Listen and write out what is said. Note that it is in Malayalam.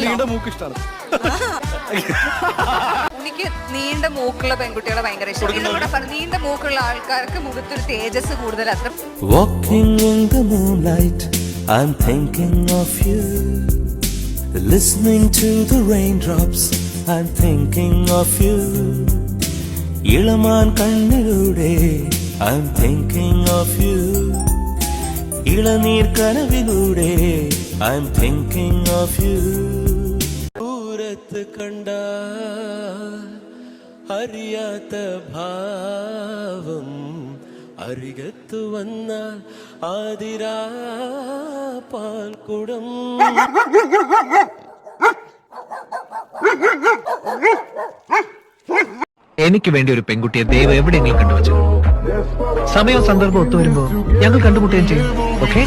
നീണ്ട മൂക്ക് ഇഷ്ടമാണ്. എനിക്ക് നീണ്ട മൂക്കുള്ള പെൺകുട്ടികളെ ഭയങ്കര ഇഷ്ടം. നീണ്ട മൂക്കുള്ള ആൾക്കാർക്ക് മുഖത്തൊരു തേജസ് കൂടുതൽ. അത്ര Walking in the moonlight, I'm thinking of you. Listening to the raindrops, I'm thinking of you. ഇളമാൻ കണ്ണിലൂടെ I'm thinking of you. ഇളനീർ കനവിലൂടെ I'm thinking of you. ദൂരത്ത് കണ്ട അറിയാത്ത ഭാവം അരികത്തു വന്നാൽ ആതിരാ പാൽക്കുടം. എനിക്ക് വേണ്ടി ഒരു പെൺകുട്ടിയെ ദൈവം എവിടെയെങ്കിലും കണ്ടുവച്ചു. സമയവും സന്ദർഭം ഒത്തുവരുമ്പോ ഞങ്ങൾ കണ്ടുമുട്ടുകയും ചെയ്യും. ഓക്കെ.